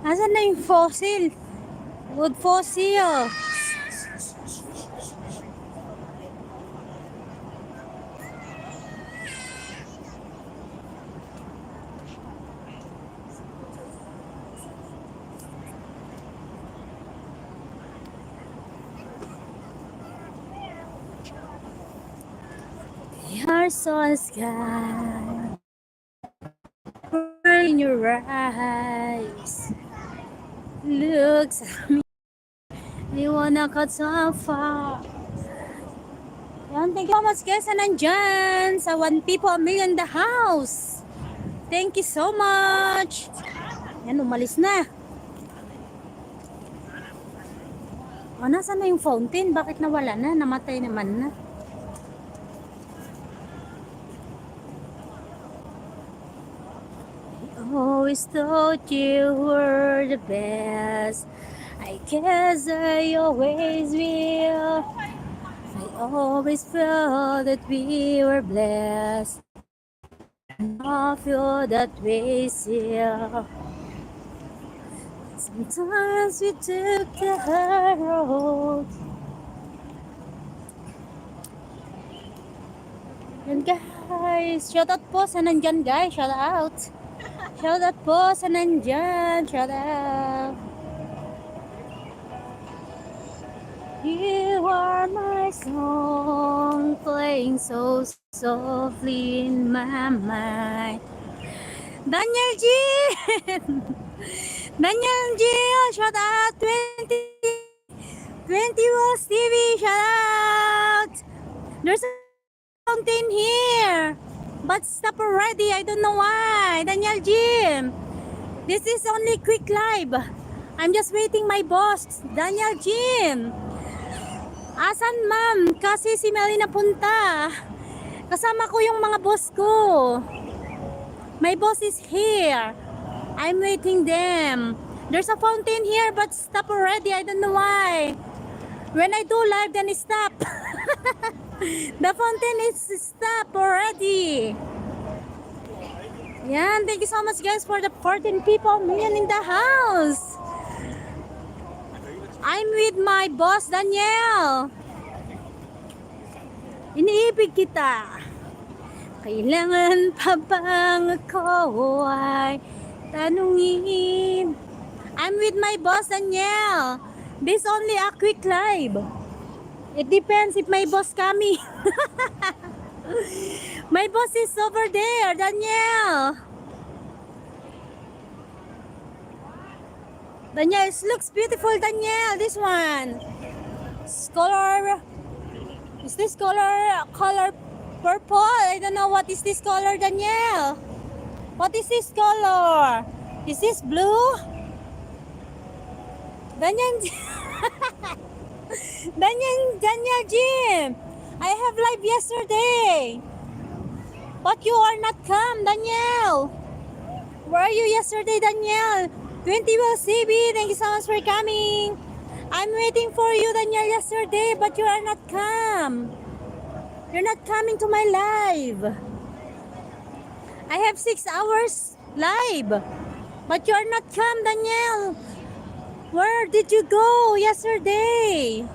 Asan na yung fossil? Wood fossil. Your soul sky in your eyes. Looks at me. You wanna cut so far. Yan, thank you so much guys na nandyan sa 1 people a million the house. Thank you so much. Yan, umalis na. O, nasa na yung fountain? Bakit nawala na? Namatay naman na. Always thought you were the best. I guess I always will. I always felt that we were blessed. I feel that way still. Sometimes we took the hard road. And guys, shout out po sa nandyan guys, shout out. Shout out po sa nandyan, shout out. You are my song, playing so softly in my mind. Daniel G! Daniel G! Shout out! 20 Walls TV! Shout out! There's a fountain here! But stop already, I don't know why. Daniel G! This is only quick live. I'm just waiting my boss, Daniel G! Asan ma'am? Kasi si Melly napunta. Kasama ko yung mga boss ko. My boss is here. I'm waiting them. There's a fountain here but stop already. I don't know why. When I do live then it stop. The fountain is stop already. Yan. Thank you so much guys for the 14 people million in the house. I'm with my boss, Daniel. Iniibig kita. Kailangan pa bang ako ay tanungin? I'm with my boss, Daniel. This only a quick live. It depends if my boss coming. My boss is over there, Daniel. Daniel, it looks beautiful, Daniel. This one. Color. Is this color purple? I don't know what is this color, Daniel. What is this color? Is this blue? Daniel. Daniel Jim. I have live yesterday. But you are not come, Daniel. Where are you yesterday, Daniel? 20 will CB, thank you so much for coming. I'm waiting for you, Daniel, yesterday, but you are not come. You're not coming to my live. I have 6 hours live, but you are not come, Daniel. Where did you go yesterday?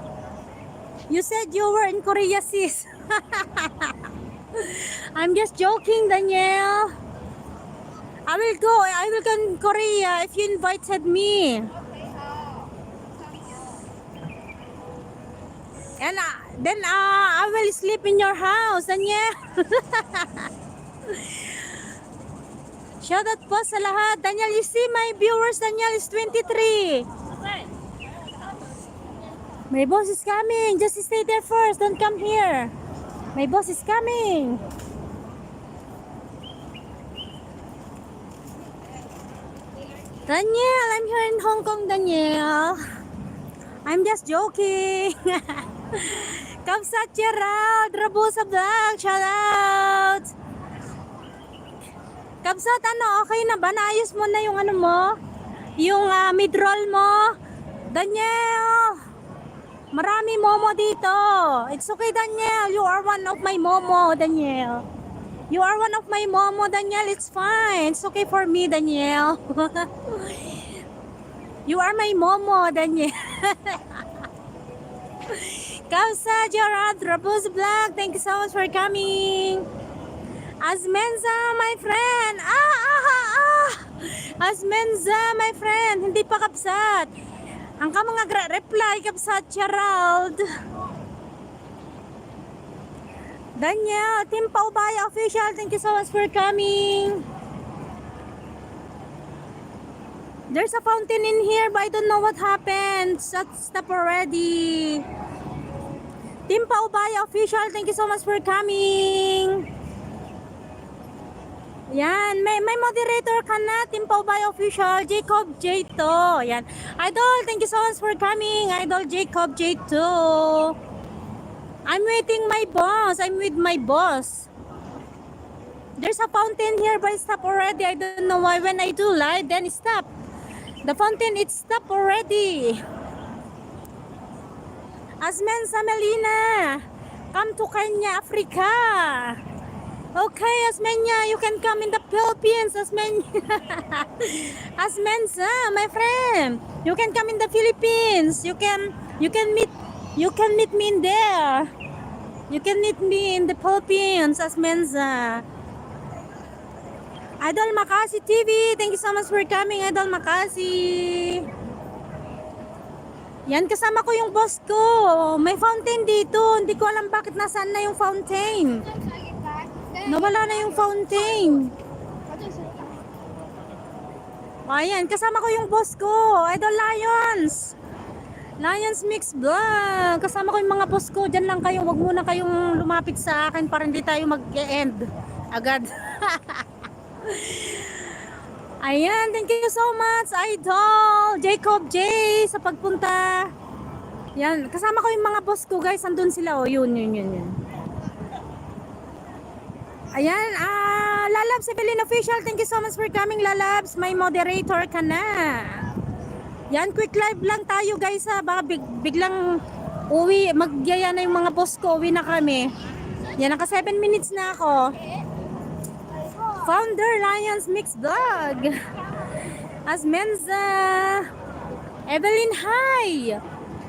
You said you were in Korea, sis. I'm just joking, Daniel. I will go in Korea if you invited me. And then I will sleep in your house, Daniel. Shout out po sa lahat. Daniel, you see my viewers, Daniel is 23. My boss is coming. Just stay there first. Don't come here. My boss is coming. Daniel, I'm here in Hong Kong, Daniel. I'm just joking. Kamsat Gerald, Rabusa Vlog, shout out. Kamsat, ano, okay na ba? Naayos mo na yung ano mo? Yung mid-roll mo? Daniel, marami momo dito. It's okay, Daniel. You are one of my momo, Daniel. You are one of my momo, Daniel. It's fine. It's okay for me, Daniel. You are my momo, Daniel. Kausa, Gerard, Rabuz Vlog, thank you so much for coming. Asmenza, my friend. Asmenza, my friend. Hindi pa kapsat. Ang ka mga reply kapsat, Gerald. Daniel, Team Paubaya Official, thank you so much for coming. There's a fountain in here, but I don't know what happened. Stop already. Team Paubaya Official, thank you so much for coming. Yan, may moderator ka na, Team Paubaya Official, Jacob J2. Yan. Idol, thank you so much for coming. Idol Jacob J2. I'm waiting my boss. I'm with my boss. There's a fountain here, but stop already. I don't know why when I do live, then stop. The fountain, it stopped already. Asmenza Melina, come to Kenya, Africa. Okay, Asmenya, you can come in the Philippines, Asmenya. Asmenza, my friend, you can come in the Philippines. You can meet me in there. You can meet me in the Philippines, Asmenza. Idol Makasi TV, thank you so much for coming, Idol Makasi. Yan, kasama ko yung boss ko. May fountain dito. Hindi ko alam bakit nasaan na yung fountain. Nawala na yung fountain. Ayan, kasama ko yung boss ko. Idol Lions. Lions Mix Vlog. Kasama ko yung mga boss ko. Diyan lang kayo. Huwag muna kayong lumapit sa akin para hindi tayo mag-end agad. Ayan, thank you so much, Idol Jacob J, sa pagpunta. Yan, kasama ko yung mga boss ko, guys. Andun sila, oh, yun. Ayan, Lalabs Evelyn Official, thank you so much for coming, Lalabs. May moderator ka na. Yan, quick live lang tayo, guys, ha. Baka biglang uwi, magyaya na yung mga boss ko, uwi na kami. Yan, naka 7 minutes na ako. Founder Lions Mix Vlog. Asmenza. Evelyn, hi.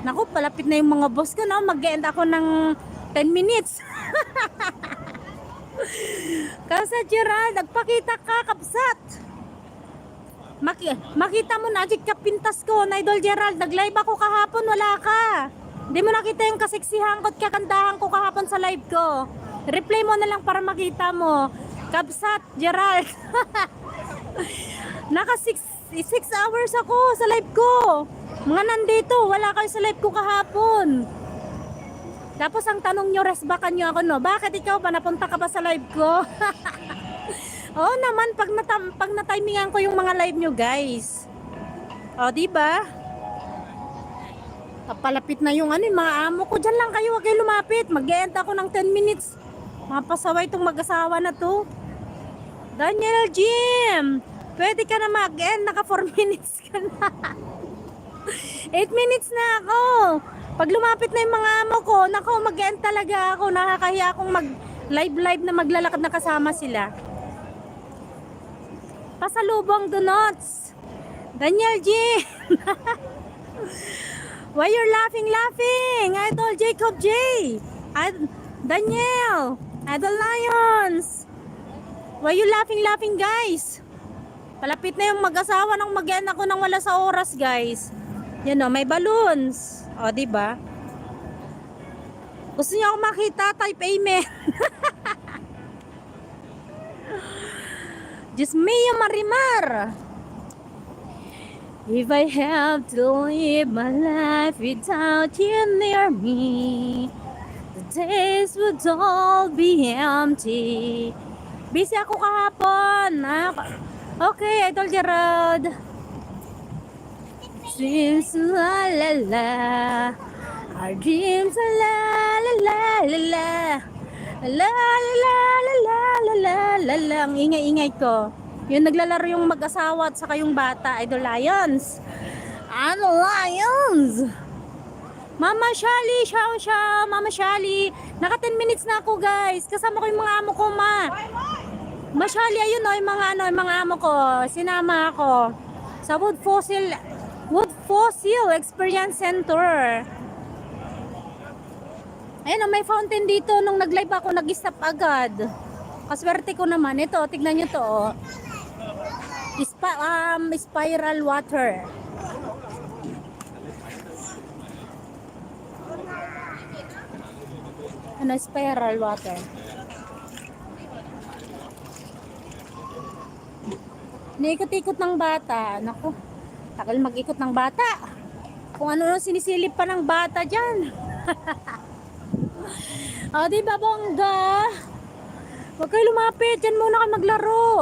Naku, palapit na yung mga boss ko, no? Mag-end ako ng 10 minutes. Kasi Gerald, nagpakita ka, kapsat. Makita mo na, kapintas ko, na Idol Gerald. Nag-live ako kahapon, wala ka. Hindi mo nakita yung kaseksihan ko at kakandahan ko kahapon sa live ko. Replay mo na lang para makita mo. Kapsat, Gerald. Naka 6 hours ako sa live ko. Mga nandito, wala kayo sa live ko kahapon. Tapos ang tanong nyo, resbakan nyo ako, no? Bakit ikaw ba? Napunta ka ba sa live ko? Oo naman, pag na-timingan ko yung mga live nyo, guys. O, diba? Papalapit na yung mga amo ko. Diyan lang kayo, wag kayo lumapit. Mag-e-end ako ng 10 minutes. Mapasaway itong mag-asawa na to. Daniel Jim, pwede ka na mag-end. Naka 4 minutes ka na. 8 minutes na ako. Pag lumapit na yung mga amo ko, nako, mag-end talaga ako. Nakakahiya akong mag-live na maglalakad na kasama sila. Pasalubong donuts. Daniel Jim. Why you're laughing? Idol Jacob J. Daniel. Idol Lions. Why you laughing, guys? Palapit na yung mag-asawa ng mag-end ako nang wala sa oras, guys. Yan o, may balloons. O, diba? Gusto niyo ako makita? Type amen. Just me, Marimar. If I have to live my life without you near me, the days would all be empty. Busy ako kahapon. Okay, Idol Gerard. Dreams la la la, our dreams la la la la la, la la la la la la la la. Ang ingay-ingay ko. Yun, naglalaro yung mag-asawa at saka yung bata. Idol Lions. Ano Lions? Mama Shali, Mama Shali. Naka 10 minutes na ako, guys. Kasama ko yung mga amo ko, ma. Mashali, ayun o, yung mga amo ko. Sinama ako sa wood fossil Wood Fossil Experience Center. Ayun, may fountain dito. Nung nag-live ako, nag-stop agad. Kaswerte ko naman. Ito, tignan nyo to. Oh. Spiral water. Ano, spiral water. Niikot-ikot ng bata. Naku, tagal mag-ikot ng bata. Kung ano sinisilip pa ng bata dyan. O, di ba bongga? Huwag kayo lumapit. Dyan muna kayo maglaro.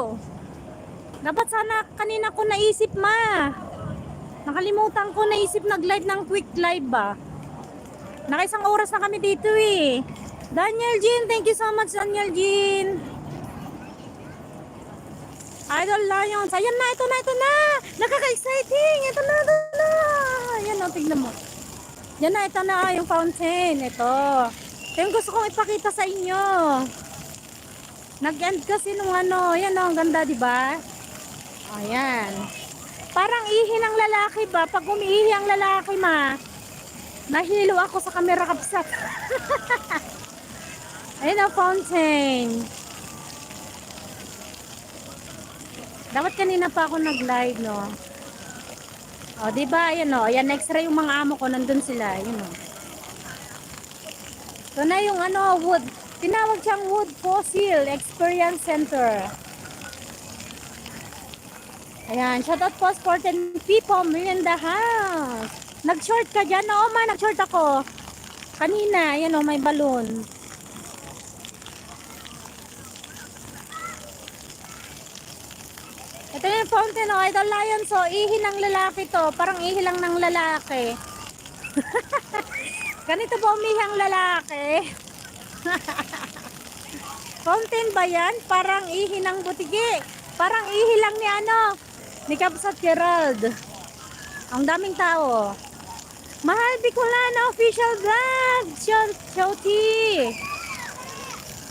Dapat sana kanina ko naisip, ma. Nakalimutan ko, naisip nag-live ng quick live ba. Nakaisang oras na kami dito eh. Daniel Jean, thank you so much Daniel Jean. Idol Lions, ayan na, ito na. Nakaka-exciting, ito na. Ayan o, tignan mo. Yan na, ito na yung fountain. Ito yung gusto kong ipakita sa inyo. Nag-end kasi nung ano, yan o, ang ganda diba? Ayan. Parang ihi ng lalaki ba? Pag umiihi ang lalaki, ma, nahilo ako sa camera kapsat. Ayan ang fountain. Dapat kanina pa ako nag-live, no? O, diba? Ayan o. Ayan, x-ray yung mga amo ko. Nandun sila. Ayan o. Ito na yung ano, wood. Tinawag siyang Wood Fossil Experience Center. Ayan. Shoutout po for 10 people in the house. Nag-short ka dyan? Oo, ma. Nag-short ako. Kanina. Ayan o, may balloon. Ito yung fountain o, Idol Lion. So, ihi ng lalaki to. Parang ihi lang ng lalaki. Ganito ba umihi ang lalaki? Fountain ba yan? Parang ihi ng butigi. Parang ihi lang ni ano, ni Kapsat Gerald. Ang daming tao. Mahal Bicolana official vlog. Shouty.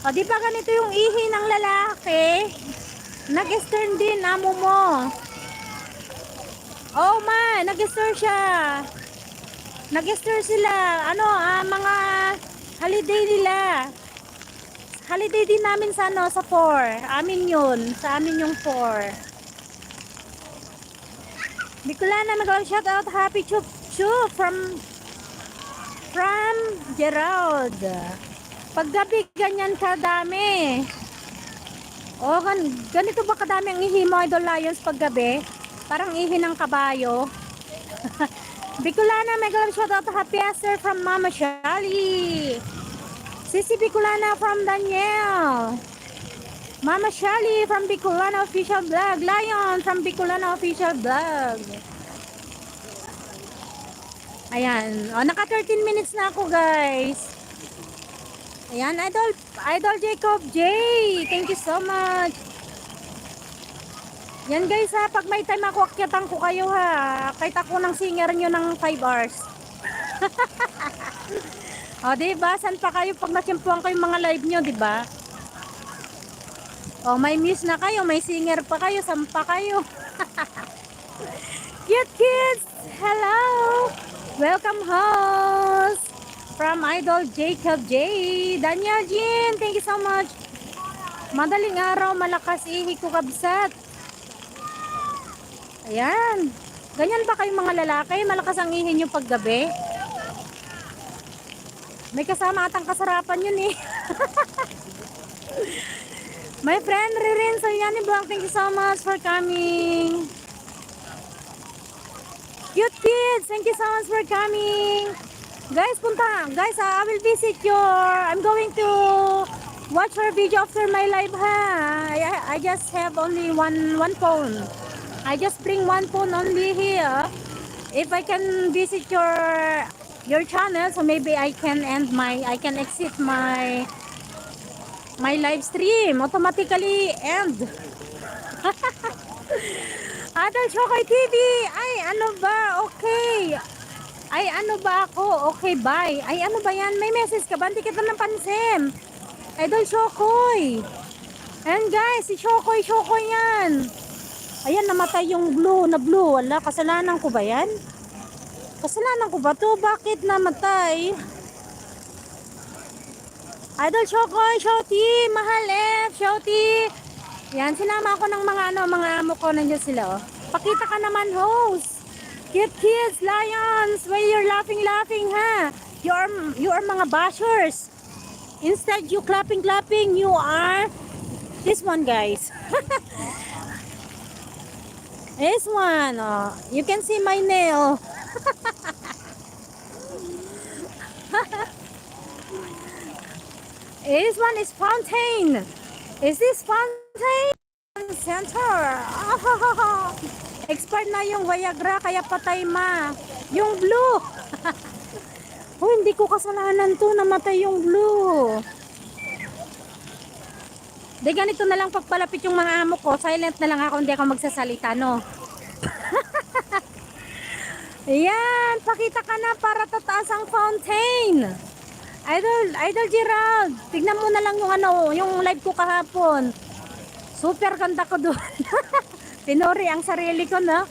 O, di ba ganito yung ihi ng lalaki? Nag-stern din, amo mo. Oh, ma, nag-stern siya. Nag-stern sila. Ano, mga holiday nila. Holiday din namin sa ano, sa 4. Amin yun. Sa amin yung 4. Bicolana, mag-shout out. Happy chup chup from Gerald. Paggabi, ganyan kadami. Oh, ganito ba kadami ang ihi mo, Idol Lions, paggabi? Parang ihi ng kabayo. Bicolana, mega shoutout to Happy Esther from Mama Shali. Sisi Bicolana from Daniel. Mama Shali from Bicolana Official Vlog. Lion from Bicolana Official Vlog. Ayan. O, naka 13 minutes na ako, guys. Ayan, Idol Jacob J. Thank you so much. Yan guys ha, pag may time ako, akyatan ko kayo ha. Kahit ako ng singer nyo ng 5 hours. O diba, saan pa kayo pag nasimpuan ko yung mga live nyo, diba? O may muse na kayo, may singer pa kayo, saan pa kayo? Cute kids! Hello! Welcome host! From Idol Jacob J. Daniel Jean, thank you so much. Madaling araw, malakas ihi ko kabsat. Ayan. Ganyan ba kayong mga lalaki? Malakas ang ihi nyo paggabi? May kasama atang kasarapan yun eh. My friend Ririn Soyani Blanc, thank you so much for coming. Cute kids, thank you so much for coming. Guys, guys, I will visit I'm going to watch your video after my live ha. I just have only one phone. I just bring one phone only here. If I can visit your channel, so maybe I can exit my live stream. Automatically end. Adal Chokoy TV. Ay, ano ba? Okay. Ay, ano ba ako? Okay, bye. Ay, ano ba yan? May message ka ba? Hindi kita napansin. Idol Chokoy. Ayan guys, si Chokoy yan. Ayan, namatay yung blue na blue. Wala, kasalanan ko ba yan? Kasalanan ko ba to? Bakit namatay? Idol Chokoy, Shouty, Mahal F, Shouty. Yan, sinama ako ng mga amo ko. Nandiyan sila, oh. Pakita ka naman, host. Cute kids, lions. Why you're laughing, ha? You are mga bashers. Instead, you clapping, you are this one, guys. This one, oh. You can see my nail. This one is fountain. Is this fountain? Center. Oh, expired na yung Viagra, kaya patay ma. Yung blue. Oh, hindi ko kasalanan to, namatay yung blue. Di ganito na lang pagpalapit yung mga amo ko. Silent na lang ako, hindi ako magsasalita, no? Ayan, pakita ka na para tataas ang fountain. Idol Gerald, tignan mo na lang yung live ko kahapon. Super ganda ko doon. Pinuri ang sarili ko, no?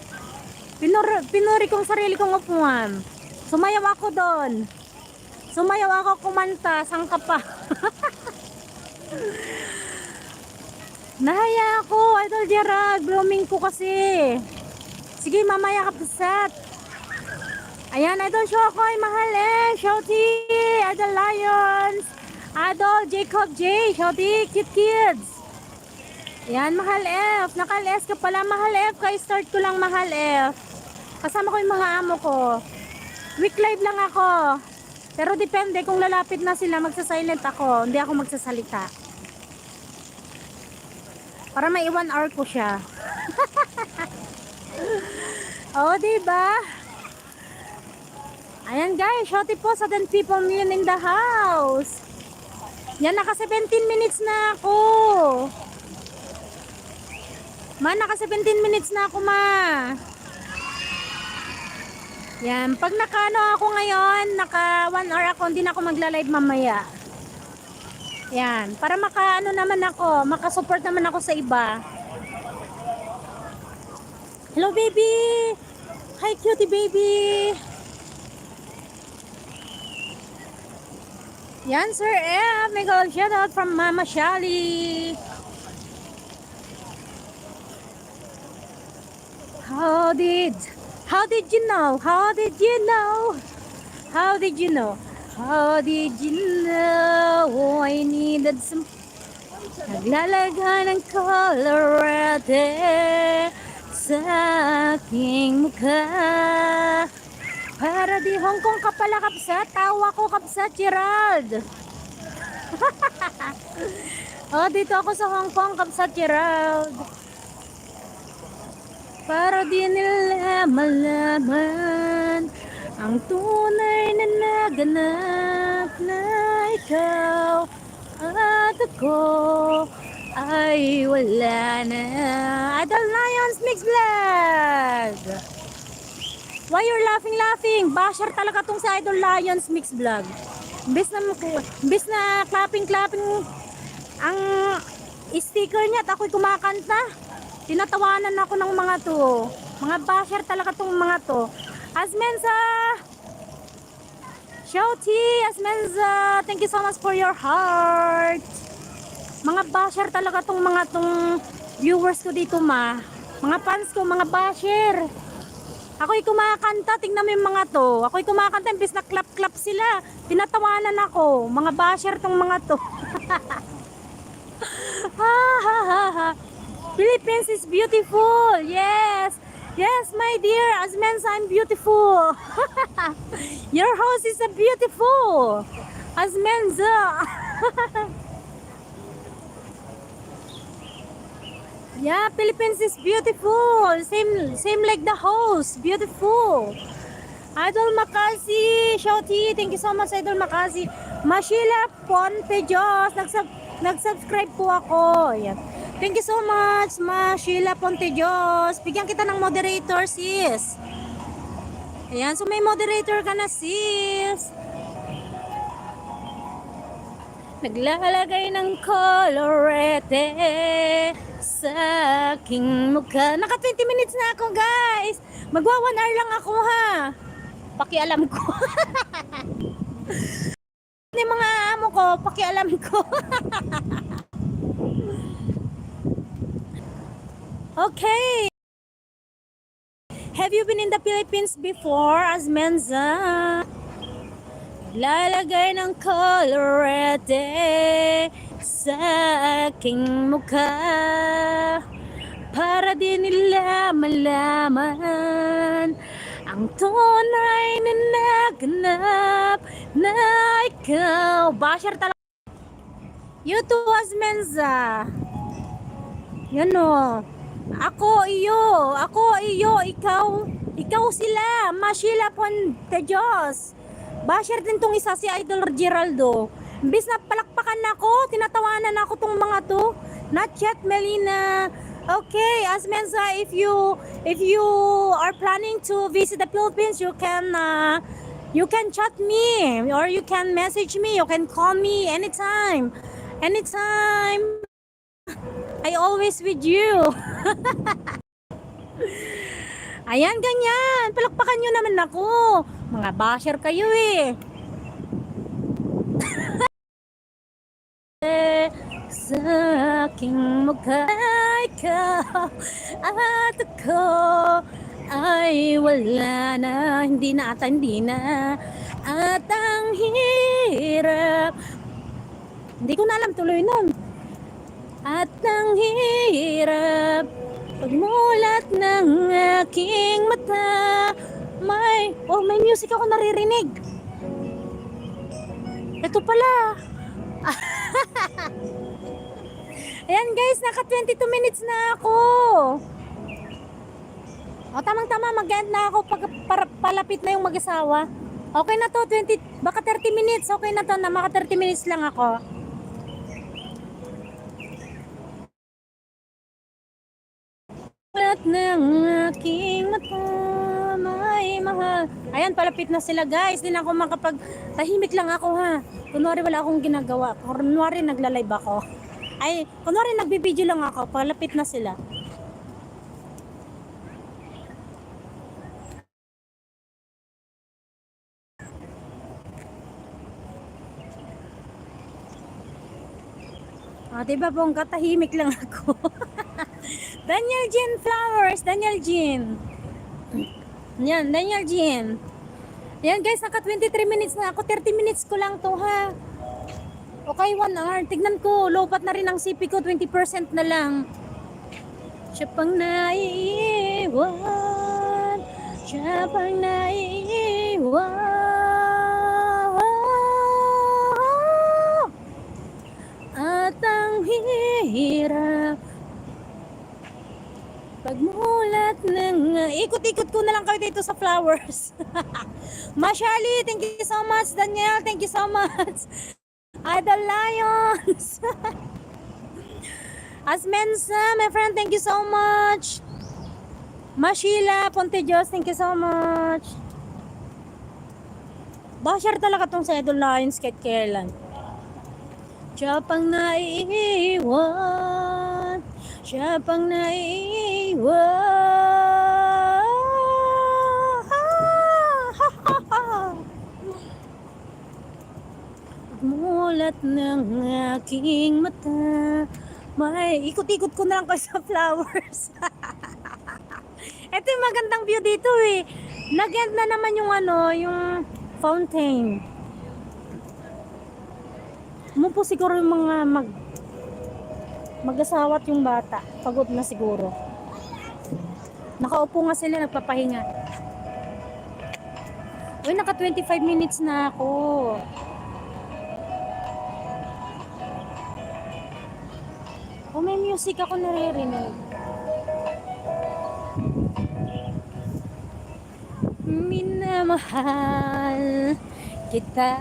Pinuri kong sarili kong upuan. Sumayaw ako doon. Sumayaw ako, kumanta, sangka pa. Nahaya ako, Idol Gerald, blooming ko kasi. Sige, mamaya kapsat. Ayan, Idol Shokoy, Mahal Shouty, Idol Lions, Idol Jacob J, Shouty, Cute Kids. Ayan, Mahal F, naka-LS ka pala, Mahal F, ka-start ko lang, Mahal F. Kasama ko yung mga amo ko. Week live lang ako. Pero depende kung lalapit na sila, magsasilent ako, hindi ako magsasalita. Para may 1 hour ko siya. Oh, diba? Ayan guys, shouty po sa 10 people million in the house. Yan, naka 17 minutes na ako. Ma, naka 17 minutes na ako, ma. Yan, pag naka ako ngayon, naka 1 hour ako, hindi na ako magla-live mamaya. Yan, para naman ako, makasupport naman ako sa iba. Hello baby! Hi cutie baby! Yan Sir F, may gold shout out from Mama Shali. How did you know? How did you know? How did you know? How did you know I needed some? Naglalaga ng colorate sa aking mukha. Para di Hong Kong ka pala, kapsat. Tawa ko, kapsat, Gerald. Oh, dito ako sa Hong Kong, kapsat, Gerald. Para di nila malaman ang tunay na naganap na ikaw at ako ay wala na. Idol Lions Mix Vlog. Why you're laughing? Basher talaga tong sa Idol Lions Mix Vlog. Imbes na clapping ang sticker niya at ako'y kumakanta. Tinatawanan ako ng mga to. Mga basher talaga tong mga to. Asmenza, Shouty, Asmenza, thank you so much for your heart. Mga basher talaga tong mga viewers ko dito, ma. Mga fans ko, mga basher. Ako'y kumakanta, tingnan mo yung mga to. Ako'y kumakanta, imbis na clap sila. Tinatawanan ako. Mga basher tong mga to. Ha ha ha ha. Philippines is beautiful. Yes. Yes, my dear. Asmenza, I'm beautiful. Your house is a beautiful. Asmenza. Yeah, Philippines is beautiful. Same like the house. Beautiful. Idol Makasi, Shouty, thank you so much, Idol Makasi. Mashila Ponte Diyos, nag-subscribe po ako. Ayan. Thank you so much, Mashila Ponte Diyos. Bigyan kita ng moderator, sis. Ayan, so may moderator ka na, sis. Naglalagay ng colorete sa aking mukha. Naka 20 minutes na ako, guys. Magwa 1 hour lang ako, ha. Pakialam ko. Yung mga amo ko, pakialam ko. Okay. Have you been in the Philippines before, Asmenza? Lalagay ng colorete sa aking mukha para din nila malaman ang tunay na naganap na ikaw. Basher talaga. You too, Asmenza. Yan o. Ako iyo, ikaw sila. Mashila Ponte Diyos. Basher din tong isa, si Idol Geraldo. Imbis na palakpakan ako, tinatawanan ako tong mga to. Not yet, Melina. Okay, Asmenza, if you are planning to visit the Philippines, you can chat me or you can message me, you can call me anytime. I always with you. Ayan, ganyan. Palakpakan nyo naman ako. Mga basher kayo eh. Sa aking mukha ikaw at ako ay wala na. Hindi na. At ang hirap. Hindi ko na alam tuloy nun. At ang hirap pagmulat ng aking mata. May music ako naririnig. Ito pala. Ayan guys, naka 22 minutes na ako. O tamang-tama, mag-end na ako pag palapit na yung mag-asawa. Okay na to, baka 30 minutes. Okay na to, na maka 30 minutes lang ako. At ng aking mata, may mahal. Ayan, palapit na sila guys. Di na ako tahimik lang ako ha. Kunwari wala akong ginagawa. Kunwari nagla-live ako. Ay, kunwari nagbibideo lang ako. Palapit na sila. Diba pong katahimik lang ako. Daniel Jean Flowers, Daniel Jean. Yan, Daniel Jean. Yan guys, naka 23 minutes na ako. 30 minutes ko lang to ha. Okay, 1 hour. Tignan ko, lopat na rin ang CP ko. 20% na lang. Siya pang naiiwan. Siya pang naiiwan. At ang hirap pagmulat ng ikot-ikot ko na lang kayo dito sa flowers. Mashali, thank you so much. Daniel, thank you so much. Idol Lions. Asmenza, my friend, thank you so much. Mashila Ponte Diyos, thank you so much. Basher talaga tong sa Idol Lions kahit kailan. Siya pang naiiwan. Siya pang naiiwan. Mulat ng aking mata. May ikot-ikot ko na lang kayo sa flowers. Ito yung magandang view dito eh. Nag-end na naman yung yung fountain. Umupo siguro yung mga mag-asawat yung bata. Pagod na siguro. Nakaupo nga sila, nagpapahinga. Uy, naka 25 minutes na ako. Oh, may music ako naririnig. Minamahal kita.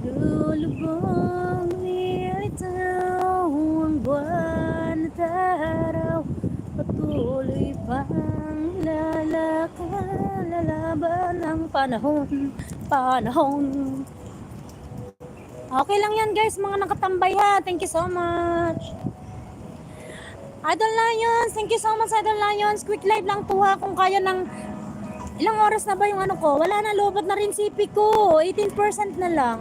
Lulubog nilitaw ang buwan at araw. Patuloy pang lalaban ang panahon. Okay lang yan guys, mga nakatambay ha. Thank you so much. Idol Lions, thank you so much Idol Lions. Quick live lang to ha, kung kaya ng ilang oras na ba yung ano ko. Wala na, lobot na rin CP ko. 18% na lang.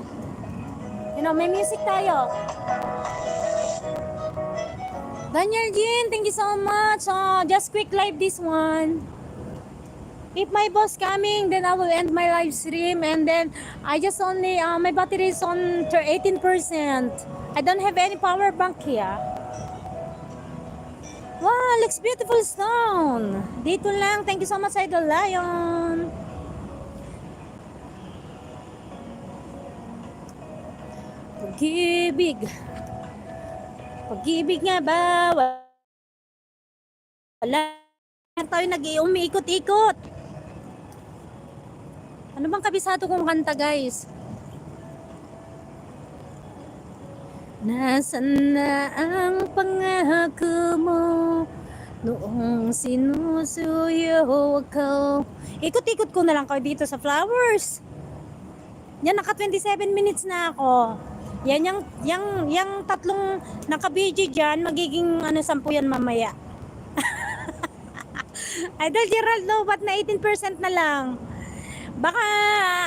You know, may music tayo. Daniel Jean, thank you so much. Just quick live this one. If my boss coming, then I will end my live stream, and then I just only my battery is on 18%. I don't have any power bank here. Wow, looks beautiful stone. Dito lang. Thank you so much, Idol Lion. Pag-ibig. Pag-ibig nga ba? Wala. Tayo nag-umiikot-ikot. Ano bang kabisado kong kanta, guys? Nasaan na ang pangako mo noong sinusuyo ako? Ikot-ikot ko na lang kayo dito sa flowers. Yan, naka 27 minutes na ako. Yan, yung tatlong naka-BG dyan, magiging 10 yan mamaya. Idol Geraldo, ba't na 18% na lang? Baka,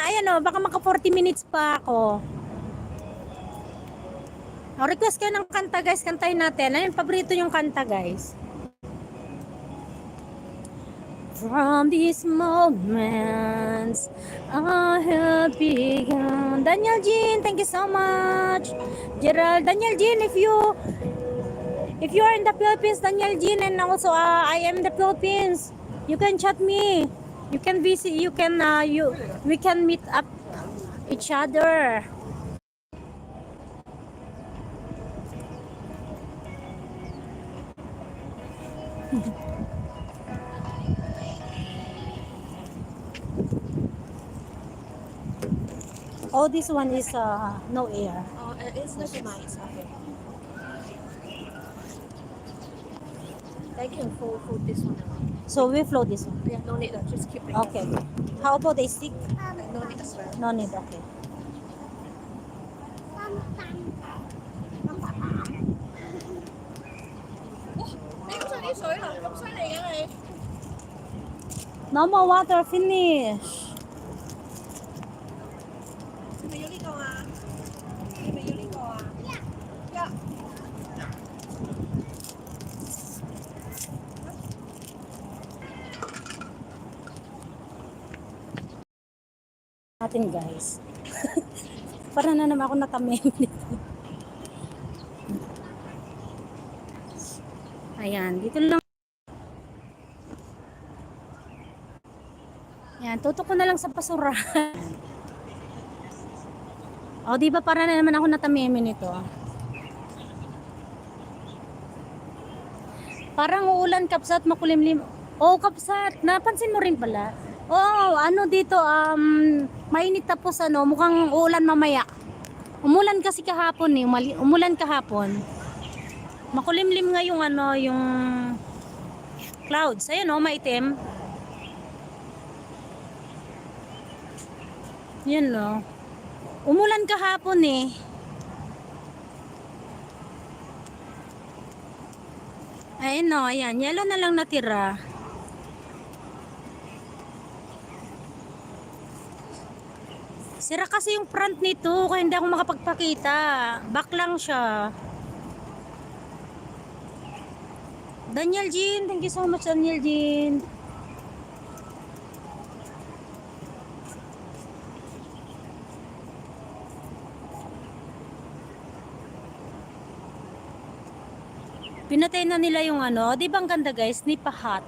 ayan o, baka maka 40 minutes pa ako. Request kayo ng kanta guys, kantahin natin. Ano yung paborito yung kanta guys? From these moments I have begun. Daniel Jean, thank you so much. Gerald, Daniel Jean, if you are in the Philippines, Daniel Jean, and also I am in the Philippines, you can chat me. You can visit. You can we can meet up each other. Oh, this one is no air. Oh, it's not nice. Okay. Thank you for this one. So we flow this one. Yeah, no need. Just keep it. Okay. How about the stick? No need as well. No need. Okay. No more water. Finish. Natin guys. Para na naman ako natamim dito. Ayan, dito lang. Ayan, tutok ko na lang sa basura. O, di ba para na naman ako natamim nito. Parang uulan kapsat, makulimlim. Oh, kapsat, napansin mo rin pala. Oh, ano dito, mainit tapos mukhang uulan mamaya. Umulan kasi kahapon eh, umulan kahapon. Makulimlim nga yung yung clouds. Ayun maitim. Yan umulan kahapon eh. Ayun ayan, yellow na lang natira. Sira kasi yung front nito, kaya hindi ako makapagpakita. Back lang siya. Daniel Jean, thank you so much Daniel Jean. Pinatay na nila yung di ba ang ganda guys, Nipa Hot.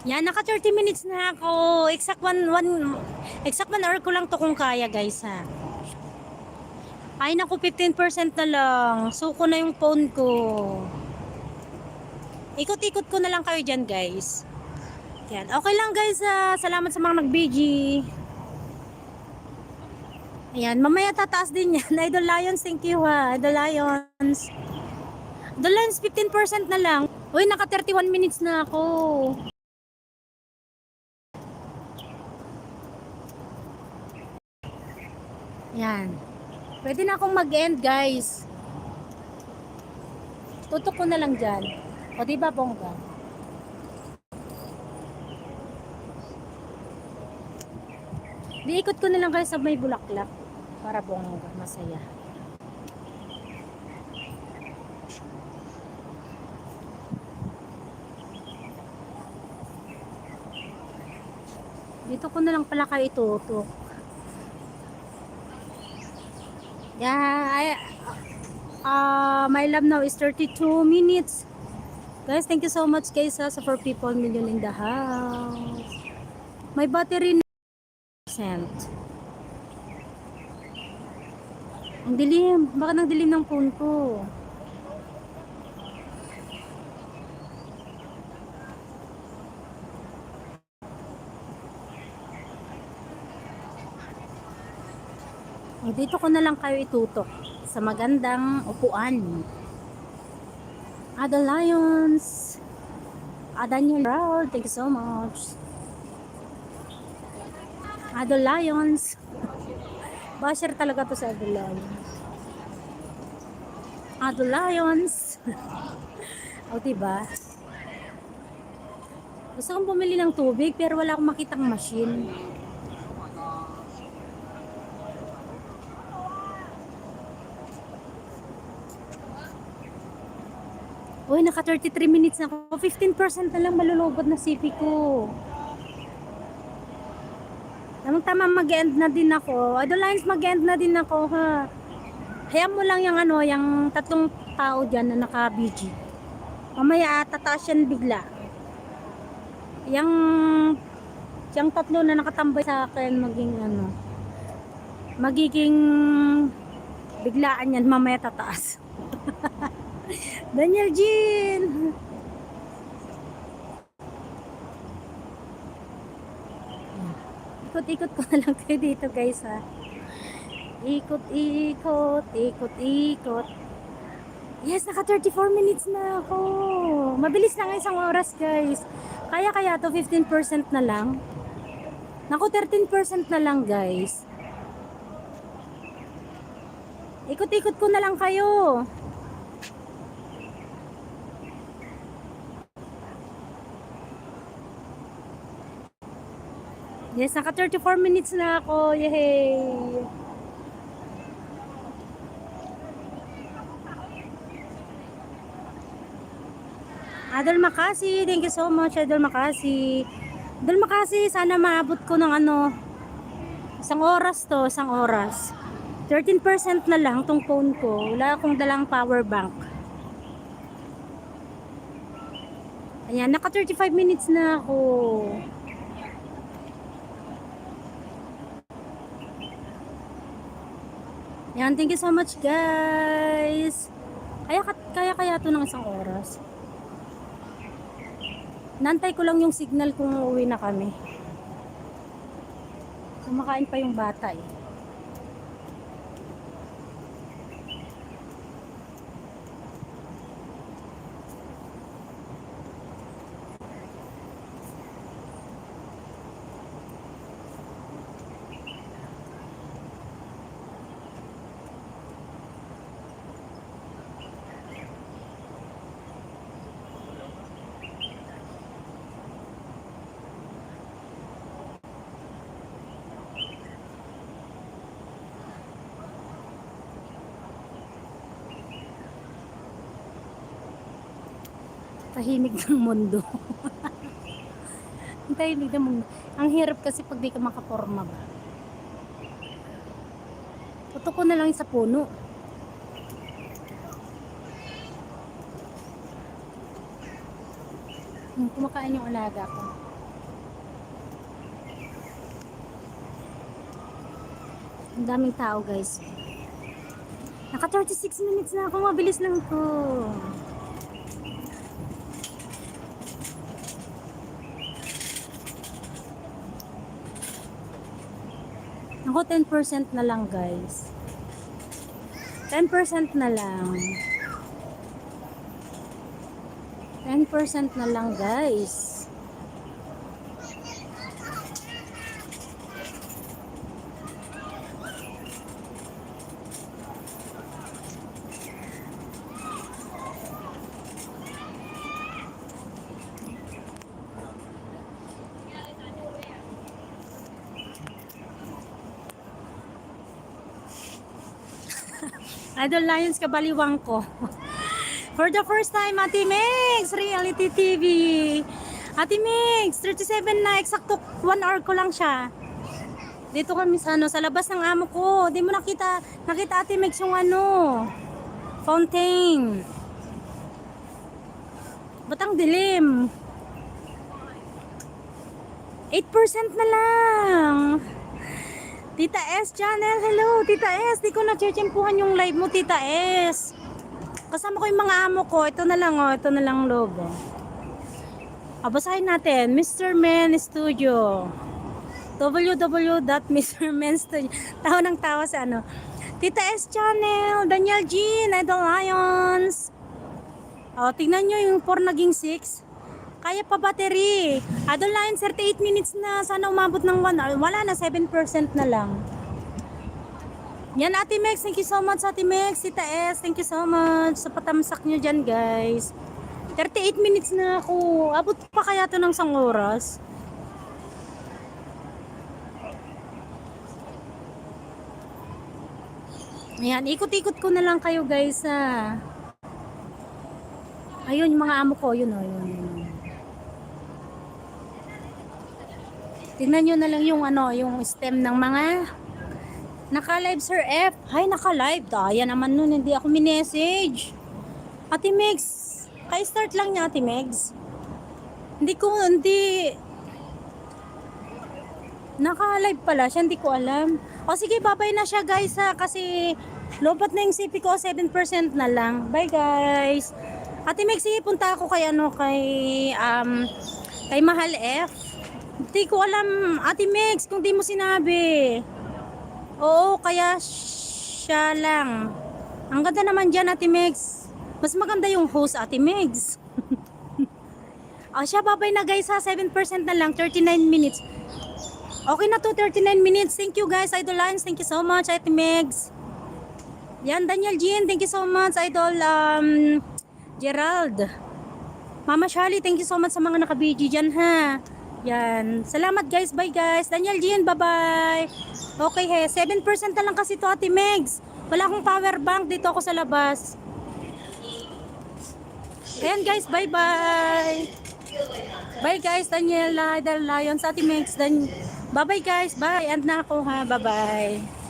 Yan, naka 30 minutes na ako. Exact one hour ko lang to kung kaya guys ha. Ay naku, 15% na lang. Suko na yung phone ko. Ikot-ikot ko na lang kayo dyan guys. Yan, okay lang guys salamat sa mga nag-BG. Ayan, mamaya tataas din yan. Idol Lions, thank you ha. Idol Lions. Idol Lions, 15% na lang. Uy, naka 31 minutes na ako. Yan. Pwede na akong mag-end, guys. Tutok ko na lang dyan. O, diba, bongga? Diikot ko na lang kayo sa may bulaklak. Para bongga, masaya. Dito ko na lang pala kayo itutok. Yeah, my love now is 32 minutes. Guys, thank you so much guys sa 4 people million in the house. My battery na percent. Ang dilim. Bakit ang dilim ng phone ko? O, dito ko na lang kayo itutok sa magandang upuan. The Lions. Daniel Raul, thank you so much. The Lions. Basher talaga to sa The Lions. The Lions. O, diba? Gusto kong bumili ng tubig pero wala akong makitang machine. Uy, naka 33 minutes na ako. 15% na lang malulobot na CP ko. Tama mag-end na din ako. Lines mag-end na din ako, ha. Hayaan mo lang yung yung tatlong tao dyan na naka-BG. Mamaya tataas yan bigla. Yung tatlo na nakatambay sa akin magiging biglaan yan, mamaya tataas. Daniel Jean. Ikot-ikot ko na lang kayo dito guys, ha. Ikot-ikot. Yes, naka 34 minutes na ako. Mabilis lang isang oras guys. Kaya to 15% na lang. Naku, 13% na lang guys. Ikot-ikot ko na lang kayo. Yes, naka 34 minutes na ako. Yay! Idol Makasi, thank you so much Idol Makasi. Idol Makasi, sana maabot ko ng isang oras to, isang oras. 13% na lang tong phone ko. Wala akong dalang power bank. Ayan, naka 35 minutes na ako. Yan, thank you so much guys. Kaya to ng isang oras. Nantay ko lang yung signal kung uuwi na kami. Kumakain pa yung bata eh. Tahimik ng mundo. Ang tahimik ng mundo. Ang hirap kasi pag di ka makaporma ba. Tutok ko na lang sa puno. Kumakain yung alaga ko. Ang daming tao guys. Naka 36 minutes na ako. Mabilis lang to. Ako 10% na lang guys. 10% na lang. 10% na lang guys. Idol Lions kabaliwang ko. For the first time, Ate Mix, Reality TV. Ate Mix, 37 na, eksakto 1 hour ko lang siya. Dito kami sa sa labas ng amo ko. Di mo nakita Ate Mix yung fountain. Ba't ang dilim? 8% na lang. Tita S channel, hello Tita S. Di ko na-chechempuhan yung live mo, Tita S. Kasama ko yung mga amo ko. Ito na lang logo. Basahin natin, Mr. Men Studio. www.mrmenstudio. Tawa ng tawa sa Tita S channel, Daniel Jean, Idol Lions. Tingnan nyo yung 4 naging 6. Kaya pa battery. Idol Lions, 38 minutes na. Sana umabot ng 1 hour. Wala na, 7% na lang. Yan, Ate Mex. Thank you so much, Ate Mex. Tita S, thank you so much sa patamsak nyo dyan, guys. 38 minutes na ako. Abot pa kaya to ng 1 oras? Ayan, ikot-ikot ko na lang kayo, guys. Ayun, yung mga amo ko. Yun. Tingnan nyo na lang yung yung stem ng mga naka-live, Sir F. Hay, naka-live. Daya naman nun, hindi ako minessage. Ate Megs, ka-start lang niya, Ate Megs. Hindi naka-live pala siya, hindi ko alam. O sige, babay na siya, guys, kasi lobat na yung CP ko, 7% na lang. Bye, guys. Ate Megs, sige, punta ako kay kay Mahal F. Hindi ko alam, Ate Megs, kung di mo sinabi. Oo, kaya siya lang. Ang ganda naman dyan, Ate Megs. Mas maganda yung host, Ate Megs. Siya, babay na, guys, 7% na lang, 39 minutes. Okay na to, 39 minutes. Thank you, guys, Idol Lions. Thank you so much, Ate Megs. Yan, Daniel Jean, thank you so much, Idol Gerald. Mama Shally, thank you so much sa mga naka-BG dyan, ha. Yan. Salamat, guys. Bye, guys. Daniel Jean, bye-bye. Okay, 7% na lang kasi to, Ate Megs. Wala akong power bank. Dito ako sa labas. Ayan, guys. Bye-bye. Bye, guys. Daniel, Idol Lions, Ate Megs. Bye-bye, guys. Bye. End na ako, ha. Bye-bye.